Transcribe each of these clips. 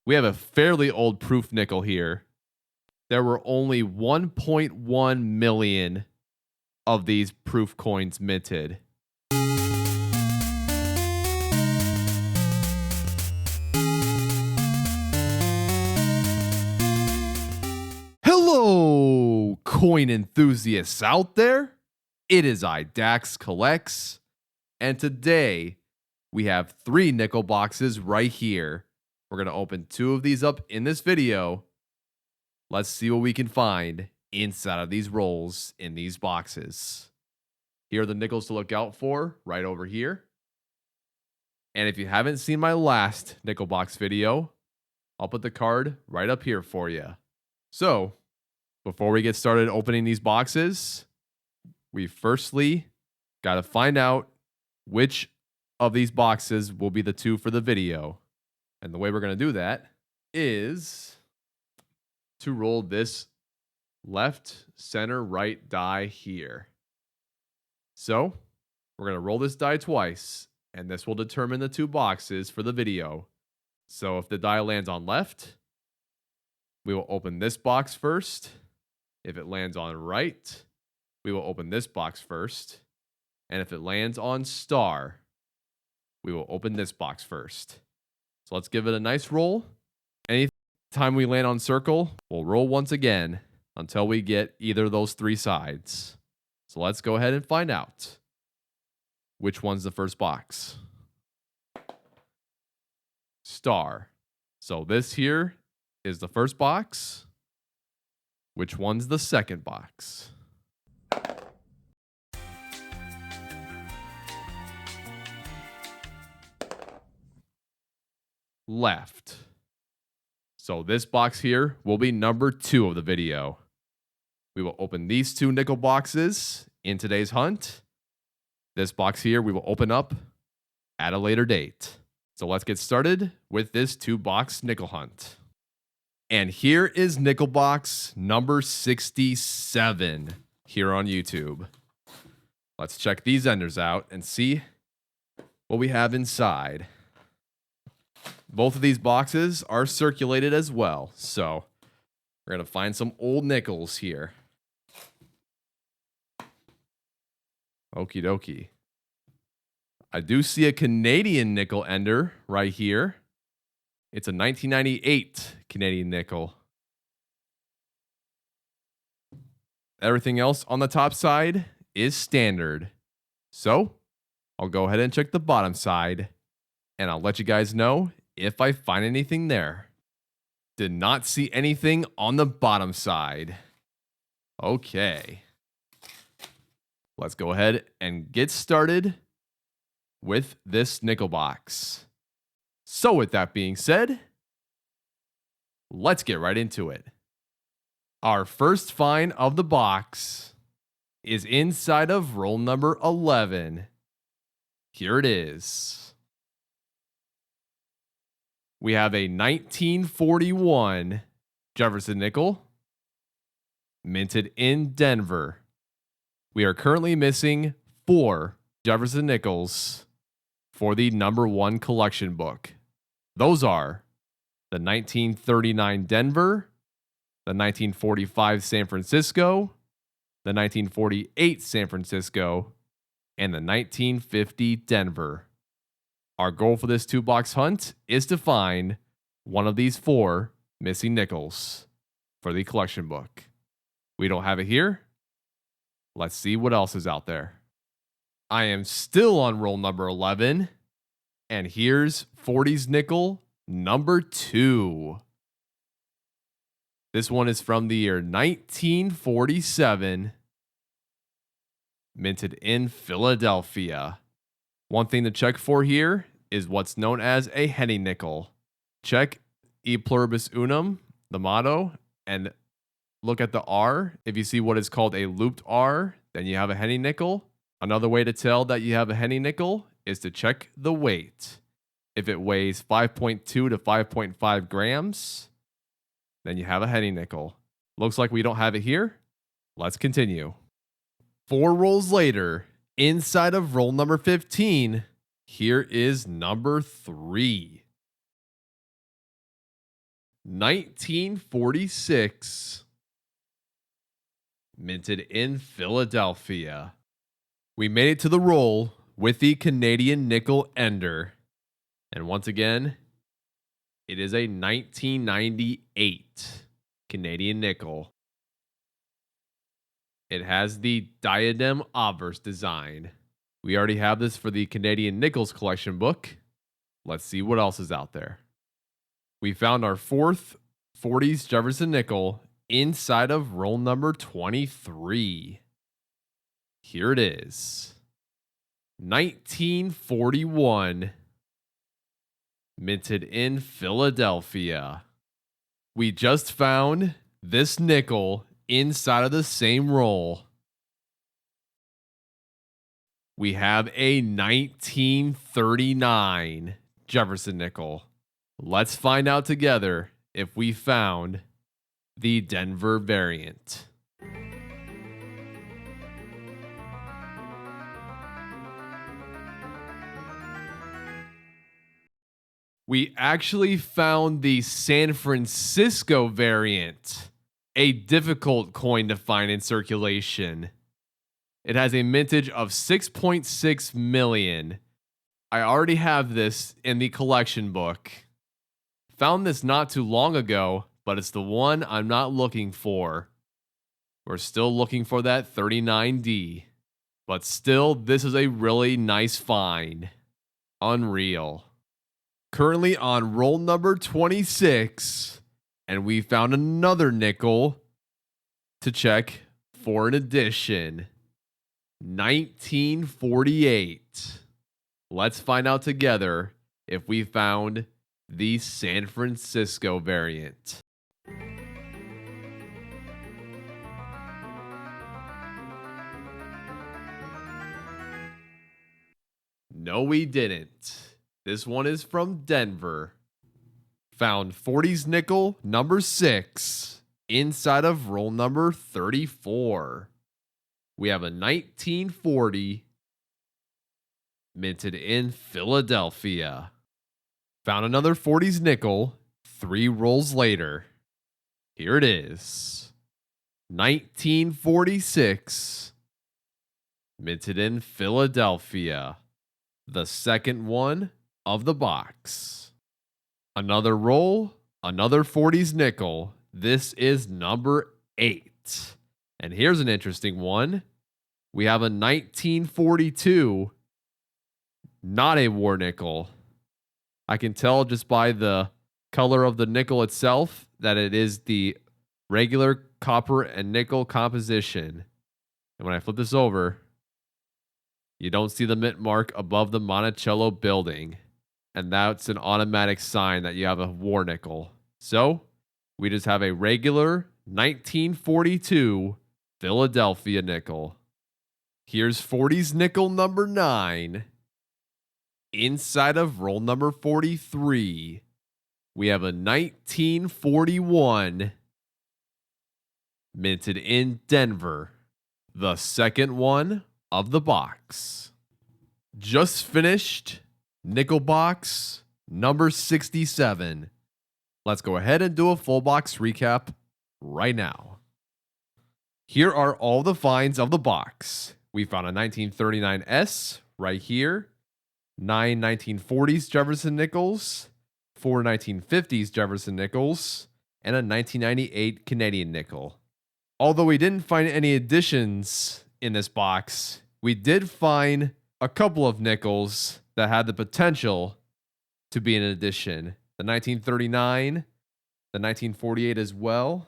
We have a fairly old proof nickel here. There were only 1.1 million of these proof coins minted. Hello, coin enthusiasts out there. It is I, Dax Collects, and today we have 3 nickel boxes right here. We're going to open 2 of these up in this video. Let's see what we can find inside of these rolls in these boxes. Here are the nickels to look out for right over here. And if you haven't seen my last nickel box video, I'll put the card right up here for you. So, before we get started opening these boxes, we firstly got to find out which of these boxes will be the 2 for the video. And the way we're going to do that is to roll this left, center, right die here. So, we're going to roll this die twice, and this will determine the 2 boxes for the video. So, if the die lands on left, we will open this box first. If it lands on right, we will open this box first. And if it lands on star, we will open this box first. So let's give it a nice roll. Anytime we land on circle, we'll roll once again until we get either of those 3 sides. So let's go ahead and find out which one's the first box. Star. So this here is the first box. Which one's the second box? Left. So this box here will be number 2 of the video. We will open these 2 nickel boxes in today's hunt. This box here we will open up at a later date. So let's get started with this 2-box nickel hunt. And here is nickel box number 67 here on YouTube. Let's check these enders out and see what we have inside. Both of these boxes are circulated as well, so we're going to find some old nickels here. Okie dokie. I do see a Canadian nickel ender right here. It's a 1998 Canadian nickel. Everything else on the top side is standard. So, I'll go ahead and check the bottom side, and I'll let you guys know if I find anything there. Did not see anything on the bottom side. Okay. Let's go ahead and get started with this nickel box. So with that being said, let's get right into it. Our first find of the box is inside of roll number 11. Here it is. We have a 1941 Jefferson nickel, minted in Denver. We are currently missing 4 Jefferson nickels for the number 1 collection book. Those are the 1939 Denver, the 1945 San Francisco, the 1948 San Francisco, and the 1950 Denver. Our goal for this 2-box hunt is to find one of these 4 missing nickels for the collection book. We don't have it here. Let's see what else is out there. I am still on roll number 11, and here's 40s nickel number 2. This one is from the year 1947, minted in Philadelphia. One thing to check for here is what's known as a henny nickel. Check E pluribus unum, the motto, and look at the R. If you see what is called a looped R, then you have a henny nickel. Another way to tell that you have a henny nickel is to check the weight. If it weighs 5.2 to 5.5 grams, then you have a henny nickel. Looks like we don't have it here. Let's continue. 4 rolls later, inside of roll number 15, here is number 3. 1946. Minted in Philadelphia. We made it to the roll with the Canadian nickel ender. And once again, it is a 1998 Canadian nickel. It has the diadem obverse design. We already have this for the Canadian Nickels collection book. Let's see what else is out there. We found our fourth 40s Jefferson nickel inside of roll number 23. Here it is. 1941. Minted in Philadelphia. We just found this nickel inside of the same roll. We have a 1939 Jefferson nickel. Let's find out together if we found the Denver variant. We actually found the San Francisco variant, a difficult coin to find in circulation. It has a mintage of 6.6 million. I already have this in the collection book. Found this not too long ago, but it's the one I'm not looking for. We're still looking for that 39D. But still, this is a really nice find. Unreal. Currently on roll number 26, and we found another nickel to check for an addition. 1948. Let's find out together if we found the San Francisco variant. No, we didn't. This one is from Denver. Found 40s nickel number 6 inside of roll number 34. We have a 1940 minted in Philadelphia. Found another 40s nickel 3 rolls later. Here it is. 1946 minted in Philadelphia. The second one of the box. Another roll, another 40s nickel. This is number 8. And here's an interesting one. We have a 1942, not a war nickel. I can tell just by the color of the nickel itself that it is the regular copper and nickel composition. And when I flip this over, you don't see the mint mark above the Monticello building. And that's an automatic sign that you have a war nickel. So we just have a regular 1942 Philadelphia nickel. Here's 40s nickel number 9. Inside of roll number 43, we have a 1941 minted in Denver. The second one of the box. Just finished nickel box number 67. Let's go ahead and do a full box recap right now. Here are all the finds of the box. We found a 1939S right here, 9 1940s Jefferson nickels, 4 1950s Jefferson nickels, and a 1998 Canadian nickel. Although we didn't find any additions in this box, we did find a couple of nickels that had the potential to be an addition. The 1939, the 1948 as well.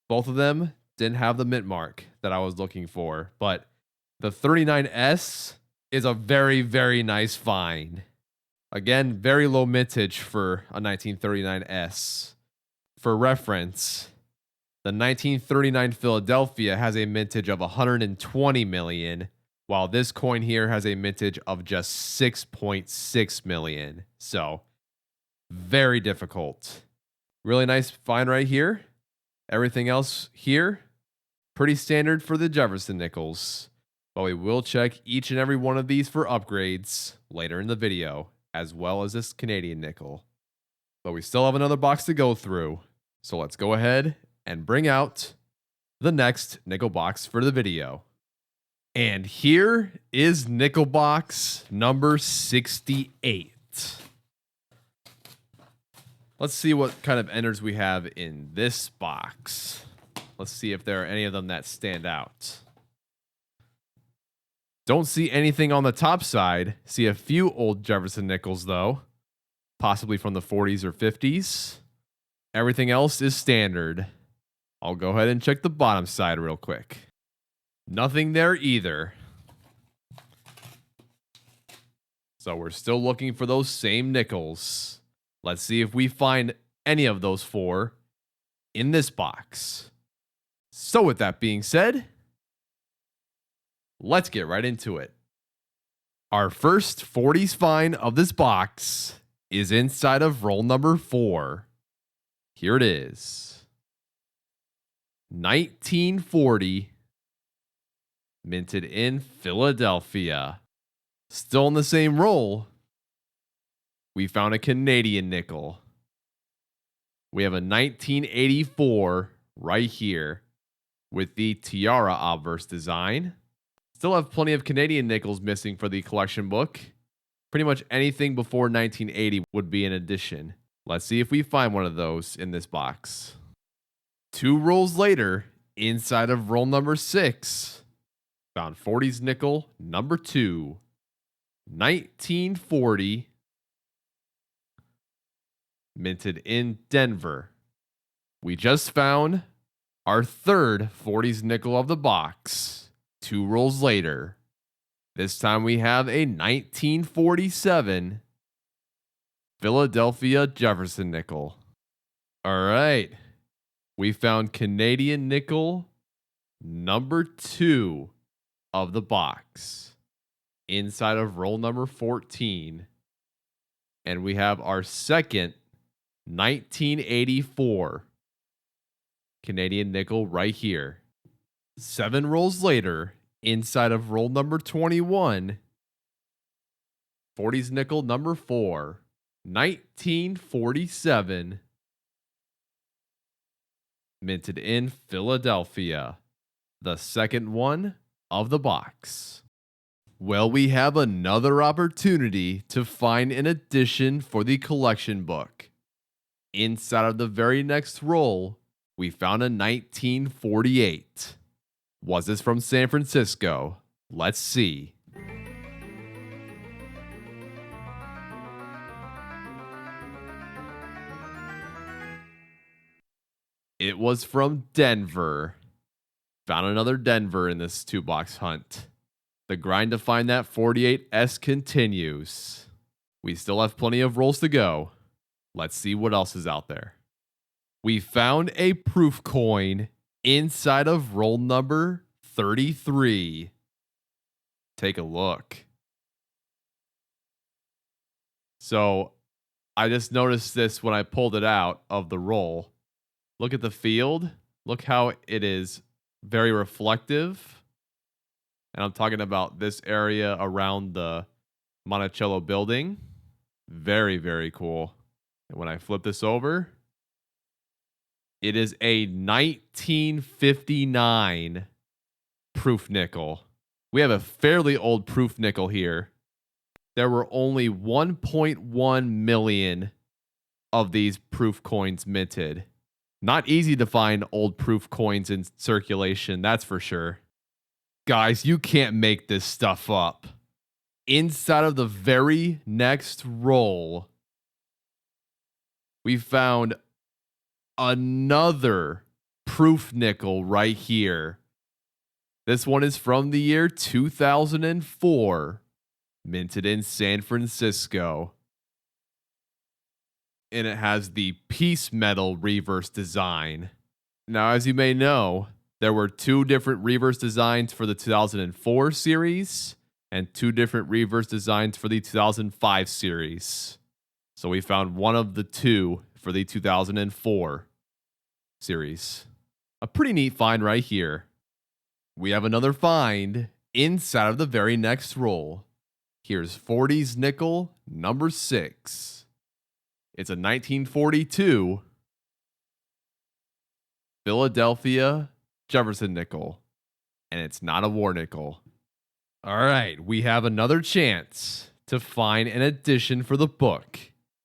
Both of them didn't have the mint mark that I was looking for, but the 39S is a very, very nice find. Again, very low mintage for a 1939S. For reference, the 1939 Philadelphia has a mintage of 120 million, while this coin here has a mintage of just 6.6 million. So, very difficult. Really nice find right here. Everything else here, pretty standard for the Jefferson nickels. But we will check each and every one of these for upgrades later in the video, as well as this Canadian nickel. but we still have another box to go through. So let's go ahead and bring out the next nickel box for the video. And here is nickel box number 68. Let's see what kind of enders we have in this box. Let's see if there are any of them that stand out. Don't see anything on the top side. See a few old Jefferson nickels though, possibly from the 40s or 50s. Everything else is standard. I'll go ahead and check the bottom side real quick. Nothing there either. So we're still looking for those same nickels. Let's see if we find any of those four in this box. So with that being said, let's get right into it. Our first 40s find of this box is inside of roll number 4. Here it is. 1940, minted in Philadelphia. Still in the same roll, we found a Canadian nickel. We have a 1984 right here with the tiara obverse design. Still have plenty of Canadian nickels missing for the collection book. Pretty much anything before 1980 would be an addition. Let's see if we find one of those in this box. 2 rolls later, inside of roll number 6, found 40s nickel number 2, 1940, minted in Denver. We just found our third 40s nickel of the box. 2 rolls later. This time we have a 1947 Philadelphia Jefferson nickel. All right. We found Canadian nickel number 2 of the box inside of roll number 14. And we have our second 1984 Canadian nickel right here. 7 rolls later, inside of roll number 21, 40s nickel number 4, 1947, minted in Philadelphia. The second one of the box. Well, we have another opportunity to find an addition for the collection book. Inside of the very next roll, we found a 1948. Was this from San Francisco? Let's see. It was from Denver. Found another Denver in this 2-box hunt. The grind to find that 48S continues. We still have plenty of rolls to go. Let's see what else is out there. We found a proof coin inside of roll number 33. Take a look. So I just noticed this when I pulled it out of the roll. Look at the field. Look how it is very reflective. And I'm talking about this area around the Monticello building. Very, very cool. And when I flip this over, it is a 1959 proof nickel. We have a fairly old proof nickel here. There were only 1.1 million of these proof coins minted. Not easy to find old proof coins in circulation, that's for sure. Guys, you can't make this stuff up. Inside of the very next roll, we found another proof nickel right here. This one is from the year 2004, minted in San Francisco. And it has the piece metal reverse design. Now, as you may know, there were 2 different reverse designs for the 2004 series and 2 different reverse designs for the 2005 series. So we found one of the 2 for the 2004 series. A pretty neat find right here. We have another find inside of the very next roll. Here's 40s nickel number 6. It's a 1942 Philadelphia Jefferson nickel, and it's not a war nickel. All right, we have another chance to find an addition for the book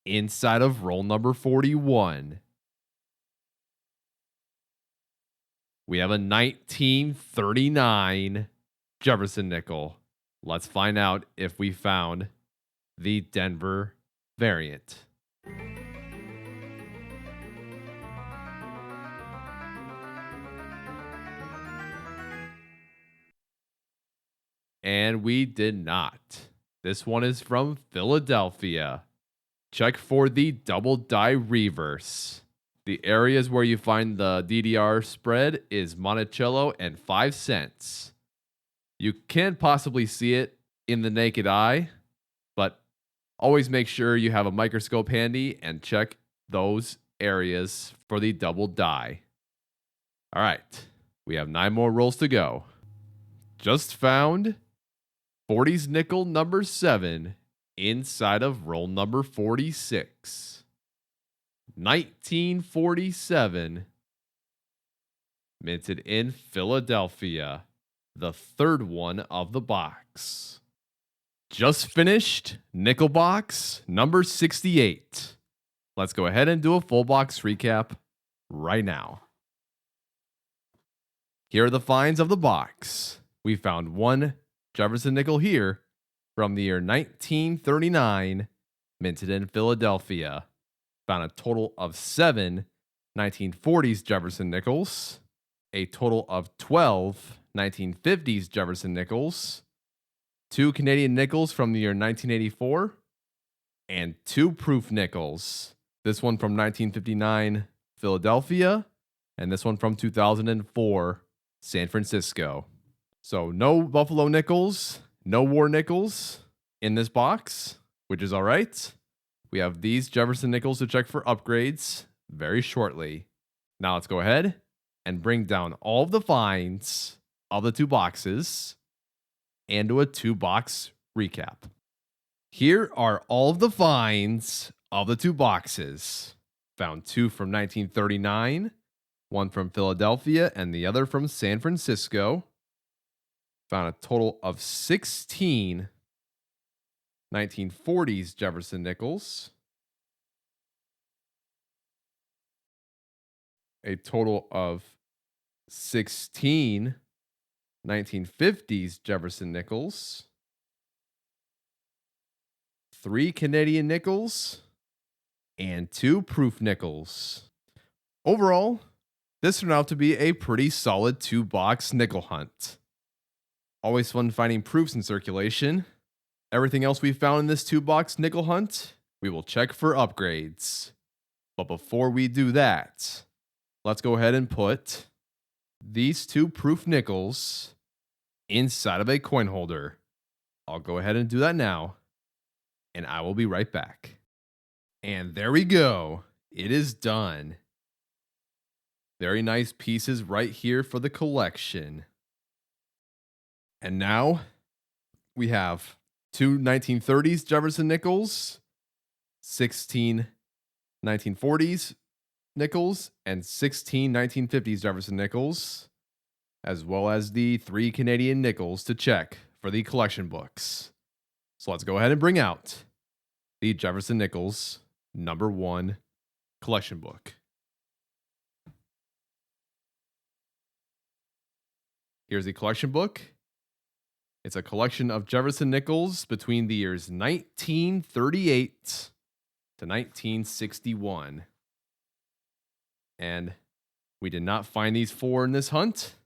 inside of roll number 41. We have a 1939 Jefferson nickel. Let's find out if we found the Denver variant. And we did not. This one is from Philadelphia. Check for the double die reverse. The areas where you find the DDR spread is Monticello and 5 cents. You can possibly see it in the naked eye, but always make sure you have a microscope handy and check those areas for the double die. All right, we have 9 more rolls to go. Just found 40s nickel number 7 inside of roll number 46. 1947, minted in Philadelphia, the third one of the box. Just finished nickel box number 68. Let's go ahead and do a full box recap right now. Here are the finds of the box. We found one Jefferson nickel here from the year 1939, minted in Philadelphia. Found a total of 7 1940s Jefferson nickels, a total of 12 1950s Jefferson nickels, 2 Canadian nickels from the year 1984, and 2 proof nickels. This one from 1959 Philadelphia, and this one from 2004 San Francisco. So no Buffalo nickels, no war nickels in this box, which is all right. We have these Jefferson nickels to check for upgrades very shortly. Now let's go ahead and bring down all of the finds of the 2 boxes and do a 2-box recap. Here are all of the finds of the 2 boxes. Found 2 from 1939, one from Philadelphia, and the other from San Francisco. Found a total of 16 1940s Jefferson nickels, a total of 16 1950s Jefferson nickels, 3 Canadian nickels, and 2 proof nickels. Overall, this turned out to be a pretty solid 2-box nickel hunt. Always fun finding proofs in circulation. Everything else we found in this 2-box nickel hunt, we will check for upgrades. But before we do that, let's go ahead and put these 2 proof nickels inside of a coin holder. I'll go ahead and do that now, and I will be right back. And there we go. It is done. Very nice pieces right here for the collection. And now we have 2 1930s Jefferson nickels, 16 1940s nickels, and 16 1950s Jefferson nickels, as well as the 3 Canadian nickels to check for the collection books. So let's go ahead and bring out the Jefferson Nickels number 1 collection book. Here's the collection book. It's a collection of Jefferson nickels between the years 1938 to 1961. And we did not find these 4 in this hunt.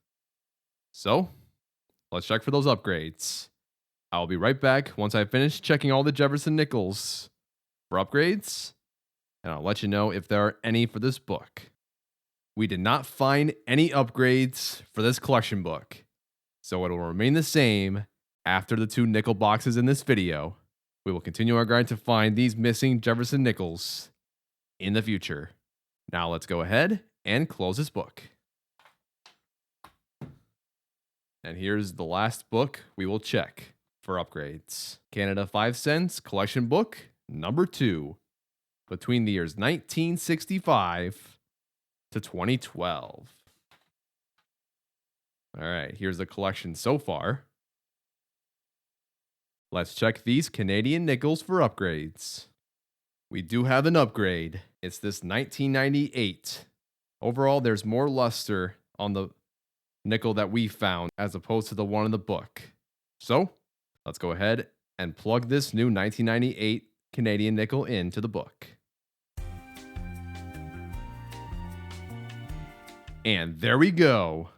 So let's check for those upgrades. I'll be right back once I finish checking all the Jefferson nickels for upgrades, and I'll let you know if there are any for this book. We did not find any upgrades for this collection book, so it will remain the same after the 2 nickel boxes in this video. We will continue our grind to find these missing Jefferson nickels in the future. Now let's go ahead and close this book. And here's the last book we will check for upgrades. Canada 5 cents collection book number 2. between the years 1965 to 2012. All right, here's the collection so far. Let's check these Canadian nickels for upgrades. We do have an upgrade. It's this 1998. Overall, there's more luster on the nickel that we found as opposed to the one in the book. So, let's go ahead and plug this new 1998 Canadian nickel into the book. And there we go.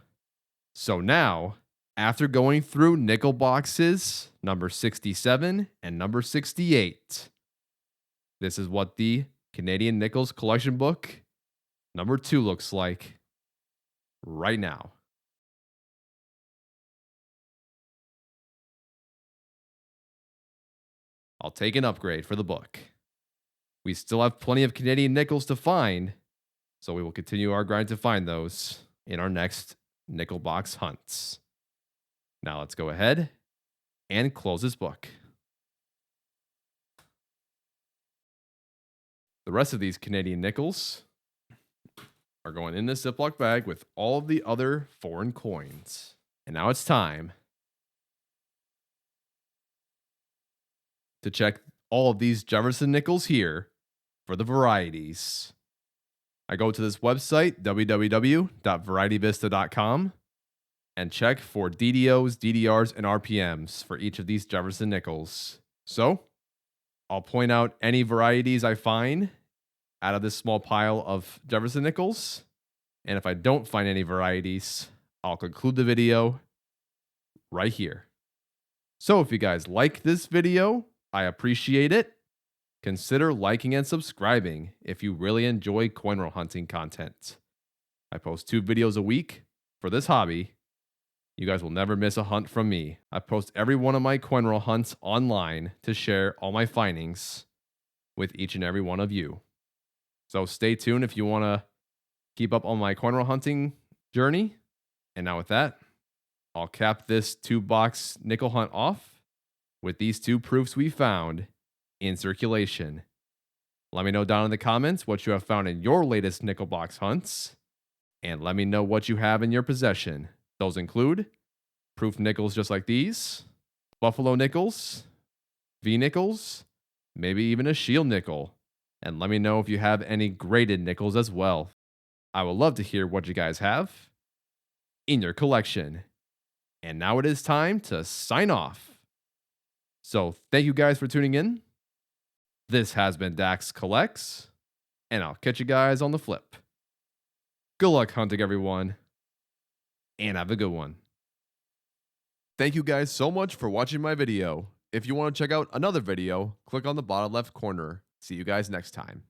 So now, after going through nickel boxes number 67 and number 68, this is what the Canadian Nickels collection book number 2 looks like right now. I'll take an upgrade for the book. We still have plenty of Canadian nickels to find, so we will continue our grind to find those in our next nickel box hunts. Now let's go ahead and close this book. The rest of these Canadian nickels are going in this Ziploc bag with all of the other foreign coins. And now it's time to check all of these Jefferson nickels here for the varieties. I go to this website, www.varietyvista.com, and check for DDOs, DDRs, and RPMs for each of these Jefferson nickels. So, I'll point out any varieties I find out of this small pile of Jefferson nickels, and if I don't find any varieties, I'll conclude the video right here. So if you guys like this video, I appreciate it. Consider liking and subscribing if you really enjoy coin roll hunting content. I post 2 videos a week for this hobby. You guys will never miss a hunt from me. I post every one of my coin roll hunts online to share all my findings with each and every one of you. So stay tuned if you want to keep up on my coin roll hunting journey. And now with that, I'll cap this 2-box nickel hunt off with these 2 proofs we found in circulation. Let me know down in the comments what you have found in your latest nickel box hunts, and let me know what you have in your possession. Those include proof nickels just like these, buffalo nickels, V nickels, maybe even a shield nickel, and let me know if you have any graded nickels as well. I would love to hear what you guys have in your collection. And now it is time to sign off. So thank you guys for tuning in. This has been Dax Collects, and I'll catch you guys on the flip. Good luck hunting, everyone, and have a good one. Thank you guys so much for watching my video. If you want to check out another video, click on the bottom left corner. See you guys next time.